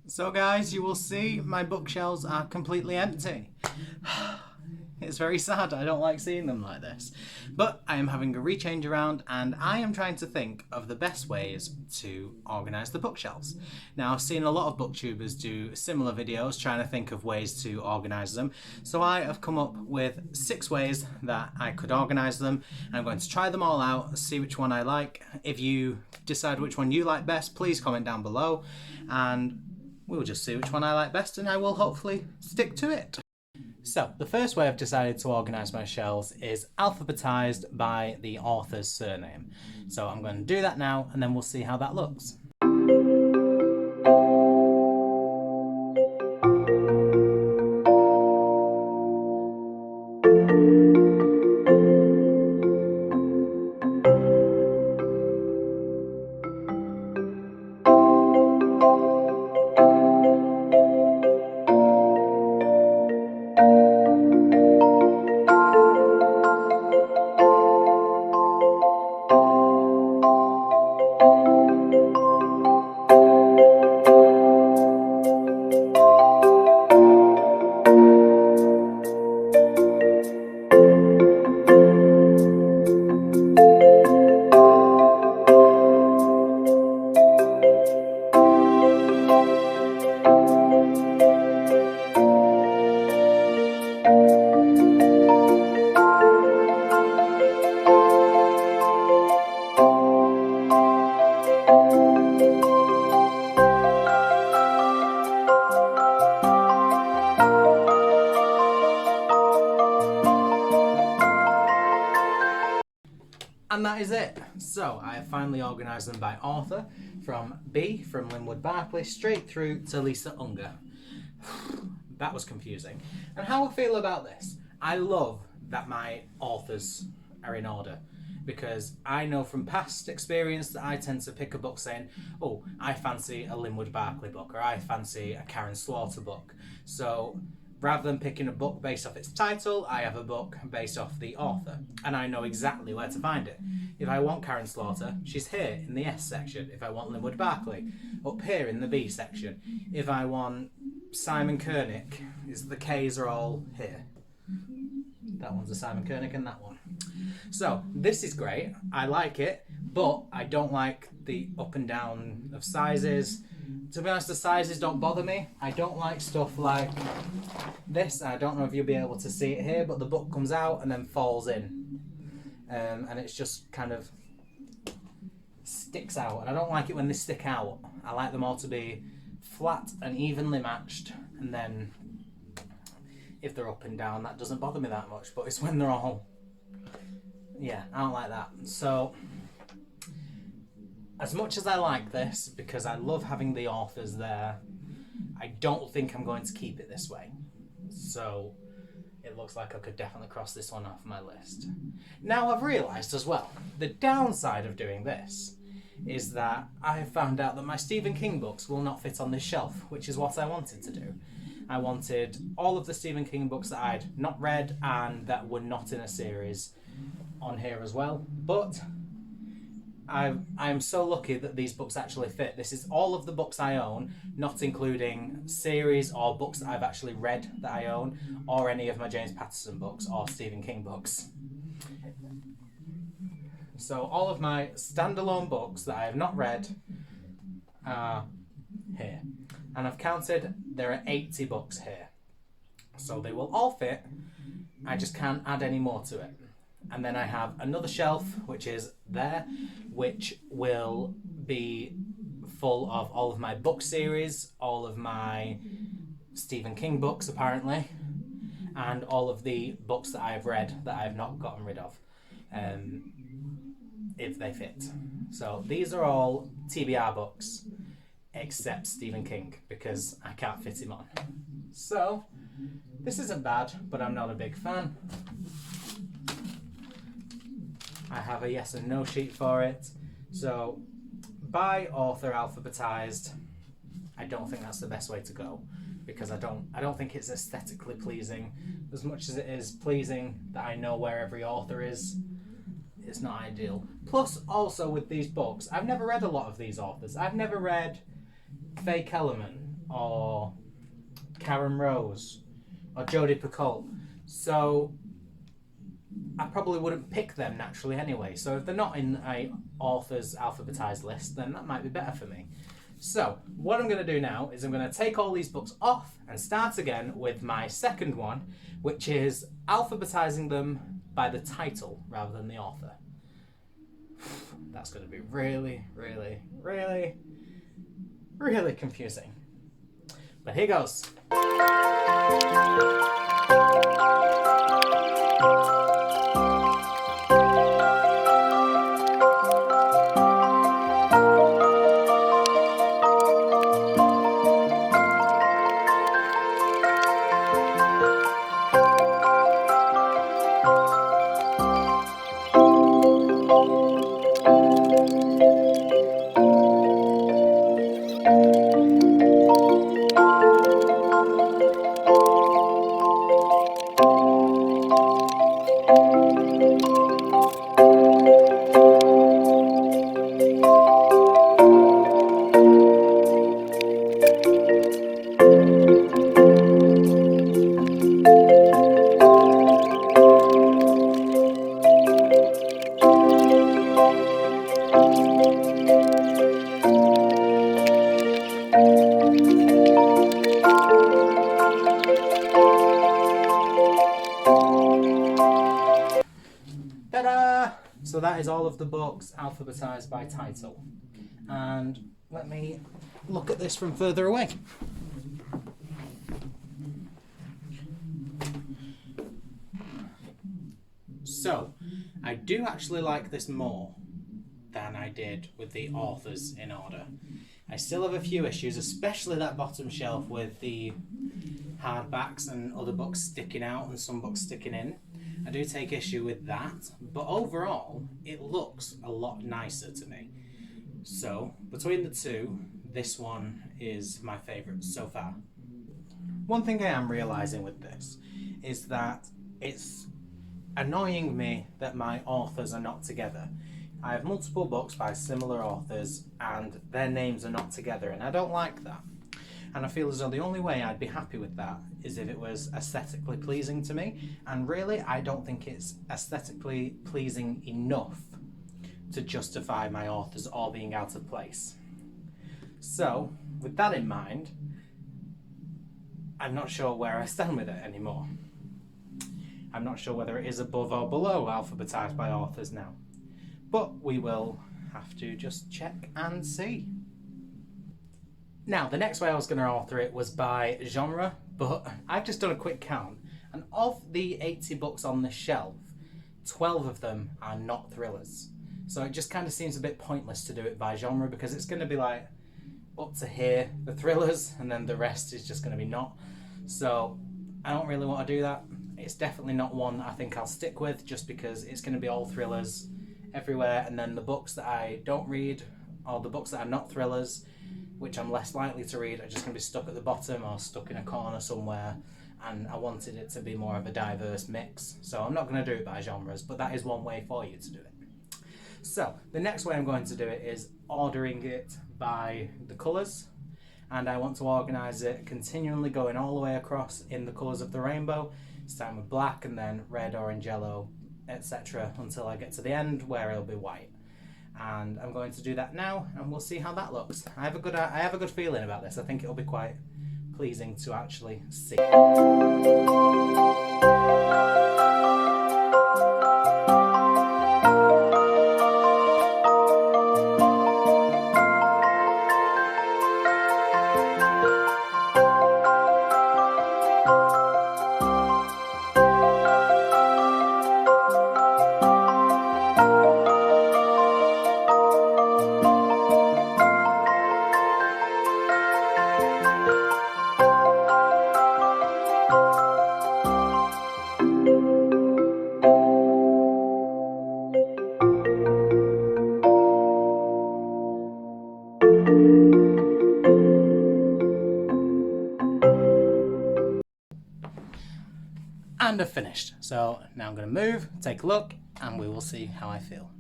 So guys, you will see my bookshelves are completely empty. It's very sad, I don't like seeing them like this. But I am having a rechange around and I am trying to think of the best ways to organise the bookshelves. Now I've seen a lot of booktubers do similar videos trying to think of ways to organise them. So I have come up with 6 ways that I could organise them. I'm going to try them all out, see which one I like. If you decide which one you like best, please comment down below and we'll just see which one I like best and I will hopefully stick to it. So, the first way I've decided to organise my shelves is alphabetised by the author's surname. So I'm going to do that now and then we'll see how that looks. And that is it. So I have finally organised them by author, from B, from Linwood Barclay, straight through to Lisa Unger. That was confusing. And how I feel about this, I love that my authors are in order, because I know from past experience that I tend to pick a book saying, oh, I fancy a Linwood Barclay book, or I fancy a Karen Slaughter book. So rather than picking a book based off its title, I have a book based off the author, and I know exactly where to find it. If I want Karen Slaughter, she's here in the S section. If I want Linwood Barclay, up here in the B section. If I want Simon Koenig, the K's are all here. That one's a Simon Koenig and that one. So this is great, I like it, but I don't like the up and down of sizes. To be honest, the sizes don't bother me. I don't like stuff like this. I don't know if you'll be able to see it here, but the book comes out and then falls in. And it's just kind of sticks out. And I don't like it when they stick out. I like them all to be flat and evenly matched. And then if they're up and down, that doesn't bother me that much. But it's when they're all... yeah, I don't like that. So... as much as I like this, because I love having the authors there, I don't think I'm going to keep it this way. So it looks like I could definitely cross this one off my list. Now I've realised as well, the downside of doing this is that I have found out that my Stephen King books will not fit on this shelf, which is what I wanted to do. I wanted all of the Stephen King books that I'd not read and that were not in a series on here as well, but I'm so lucky that these books actually fit. This is all of the books I own, not including series or books that I've actually read that I own, or any of my James Patterson books or Stephen King books. So all of my standalone books that I have not read are here. And I've counted, there are 80 books here. So they will all fit, I just can't add any more to it. And then I have another shelf, which is there, which will be full of all of my book series, all of my Stephen King books, apparently, and all of the books that I have read that I have not gotten rid of, if they fit. So these are all TBR books, except Stephen King, because I can't fit him on. So, this isn't bad, but I'm not a big fan. I have a yes and no sheet for it. So, by author alphabetised, I don't think that's the best way to go, because I don't think it's aesthetically pleasing. As much as it is pleasing that I know where every author is, it's not ideal. Plus, also with these books, I've never read a lot of these authors. I've never read Faye Kellerman, or Karen Rose or Jodie Picoult. So I probably wouldn't pick them naturally anyway. So if they're not in a author's alphabetised list, then that might be better for me. So what I'm going to do now is I'm going to take all these books off and start again with my second one, which is alphabetising them by the title rather than the author. That's going to be really, really, really, really confusing. But here goes. Ta-da! So that is all of the books alphabetised by title. And let me look at this from further away. So, I do actually like this more than I did with the authors in order. I still have a few issues, especially that bottom shelf with the hardbacks and other books sticking out and some books sticking in. I do take issue with that, but overall it looks a lot nicer to me. So between the two, this one is my favourite so far. One thing I am realising with this is that it's annoying me that my authors are not together. I have multiple books by similar authors and their names are not together, and I don't like that. And I feel as though the only way I'd be happy with that is if it was aesthetically pleasing to me. And really, I don't think it's aesthetically pleasing enough to justify my authors all being out of place. So, with that in mind, I'm not sure where I stand with it anymore. I'm not sure whether it is above or below alphabetised by authors now. But we will have to just check and see. Now, the next way I was going to author it was by genre, but I've just done a quick count, and of the 80 books on the shelf, 12 of them are not thrillers. So it just kind of seems a bit pointless to do it by genre, because it's going to be like up to here, the thrillers, and then the rest is just going to be not. So I don't really want to do that. It's definitely not one that I think I'll stick with, just because it's going to be all thrillers everywhere, and then the books that I don't read, or the books that are not thrillers, which I'm less likely to read, are just going to be stuck at the bottom or stuck in a corner somewhere, and I wanted it to be more of a diverse mix. So I'm not going to do it by genres, but that is one way for you to do it. So the next way I'm going to do it is ordering it by the colours, and I want to organise it continually going all the way across in the colours of the rainbow, starting with black and then red, orange, yellow, etc. until I get to the end where it'll be white. And I'm going to do that now, and we'll see how that looks. I have a good feeling about this. I think it'll be quite pleasing to actually see. And I've finished. So now I'm going to move, take a look, and we will see how I feel.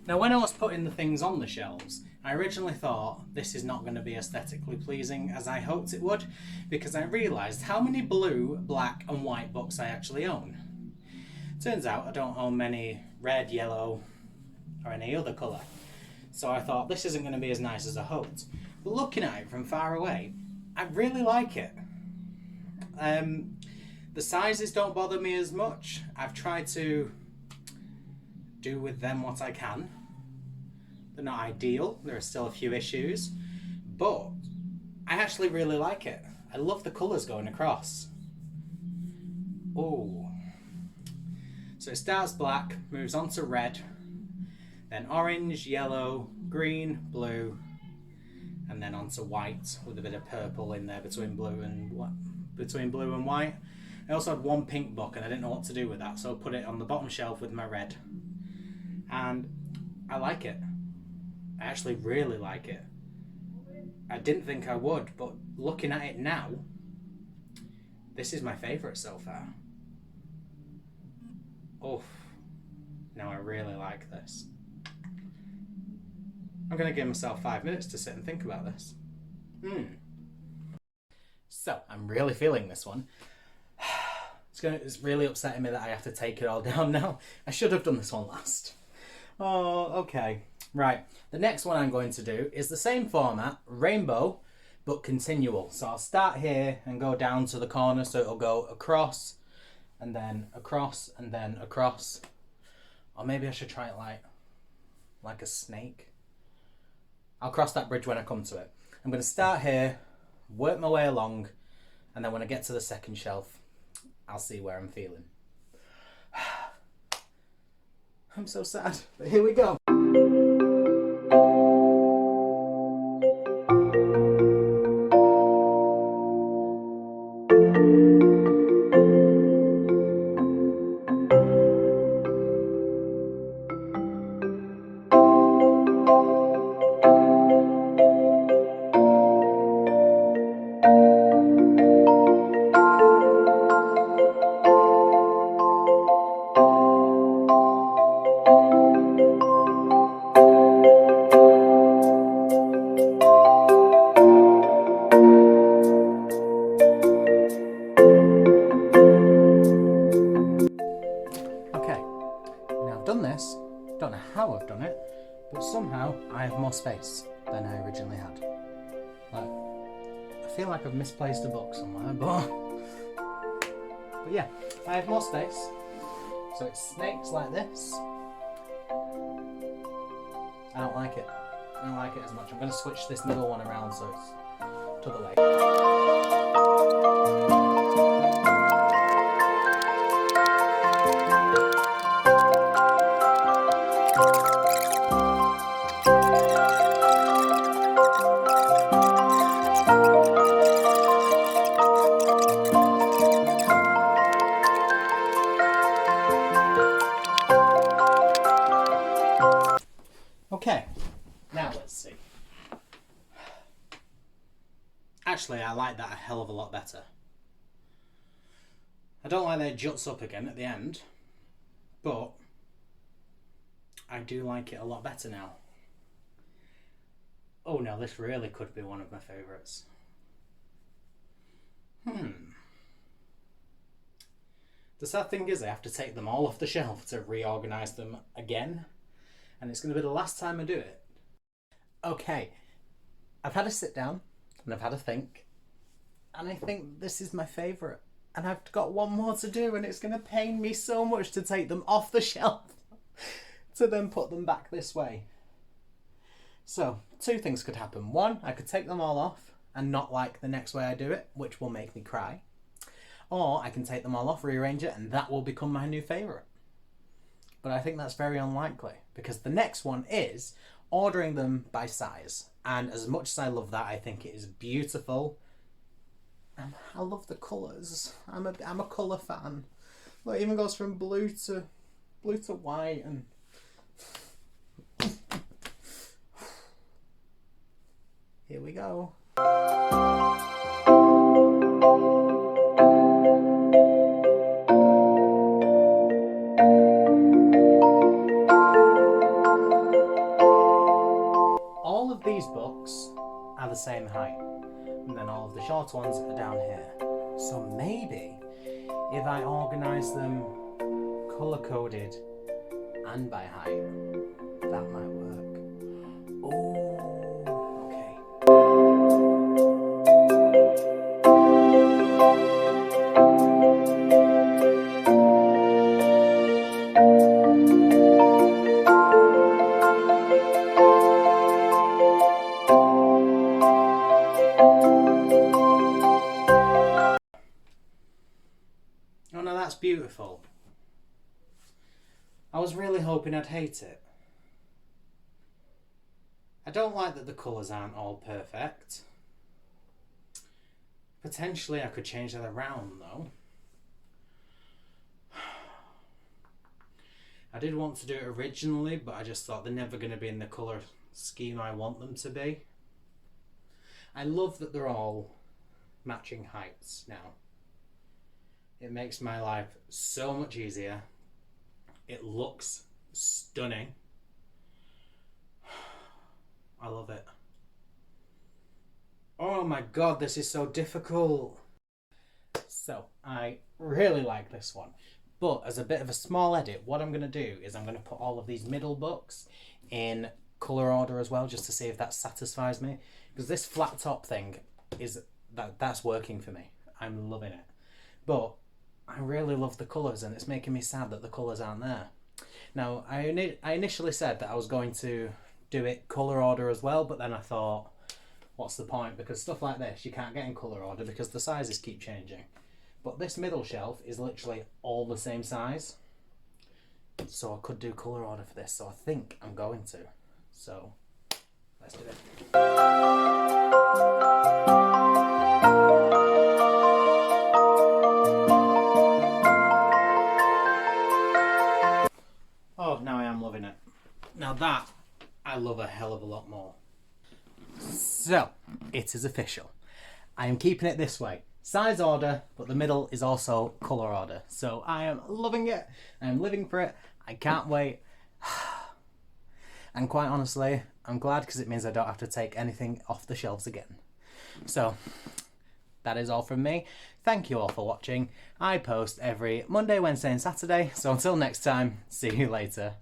Now, when I was putting the things on the shelves, I originally thought this is not going to be aesthetically pleasing as I hoped it would, because I realised how many blue, black and white books I actually own. Turns out I don't own many red, yellow or any other colour. So I thought this isn't going to be as nice as I hoped. But looking at it from far away, I really like it. The sizes don't bother me as much. I've tried to do with them what I can. They're not ideal, there are still a few issues, but I actually really like it. I love the colours going across. Oh. So it starts black, moves on to red, then orange, yellow, green, blue, and then on to white with a bit of purple in there between blue and white. I also had one pink book and I didn't know what to do with that, so I put it on the bottom shelf with my red. And I like it. I actually really like it. I didn't think I would, but looking at it now, this is my favourite so far. Oh, now I really like this. I'm going to give myself 5 minutes to sit and think about this. So, I'm really feeling this one. It's really upsetting me that I have to take it all down now. I should have done this one last. Oh, okay. Right, the next one I'm going to do is the same format, rainbow, but continual. So I'll start here and go down to the corner, so it'll go across, and then across, and then across. Or maybe I should try it like a snake. I'll cross that bridge when I come to it. I'm going to start here, work my way along, and then when I get to the second shelf, I'll see where I'm feeling. I'm so sad, but here we go. Don't know how I've done it, but somehow I have more space than I originally had. Like, I feel like I've misplaced a book somewhere, but yeah, I have more space. So it snakes like this. I don't like it. I don't like it as much. I'm going to switch this middle one around so it's to the way. Okay, now let's see. Actually, I like that a hell of a lot better. I don't like that it juts up again at the end, but I do like it a lot better now. Oh no, this really could be one of my favourites. The sad thing is I have to take them all off the shelf to reorganise them again. And it's going to be the last time I do it. Okay, I've had a sit down and I've had a think, and I think this is my favourite. And I've got one more to do, and it's going to pain me so much to take them off the shelf to then put them back this way. So, two things could happen. One, I could take them all off and not like the next way I do it, which will make me cry. Or I can take them all off, rearrange it, and that will become my new favourite. But I think that's very unlikely, because the next one is ordering them by size. And as much as I love that, I think it is beautiful. I love the colours. I'm a colour fan. Look, it even goes from blue to white, and here we go. are the same height, and then all of the shorter ones are down here. So maybe if I organise them colour-coded and by height, that might work. Oh, okay. Oh no, that's beautiful. I was really hoping I'd hate it. I don't like that the colours aren't all perfect. Potentially I could change that around though. I did want to do it originally, but I just thought they're never going to be in the colour scheme I want them to be. I love that they're all matching heights now. It makes my life so much easier. It looks stunning. I love it. Oh my god, this is so difficult. So, I really like this one. But as a bit of a small edit, what I'm going to do is I'm going to put all of these middle books in colour order as well, just to see if that satisfies me. Because this flat top thing, that's working for me. I'm loving it. But I really love the colours, and it's making me sad that the colours aren't there. Now, I initially said that I was going to do it colour order as well, but then I thought, what's the point? Because stuff like this, you can't get in colour order because the sizes keep changing. But this middle shelf is literally all the same size. So I could do colour order for this, so I think I'm going to. So, let's do it. Oh, now I am loving it. Now that, I love a hell of a lot more. So, it is official. I am keeping it this way. Size order, but the middle is also colour order. So I am loving it. I am living for it. I can't wait. And quite honestly, I'm glad because it means I don't have to take anything off the shelves again. So, that is all from me. Thank you all for watching. I post every Monday, Wednesday and Saturday. So until next time, see you later.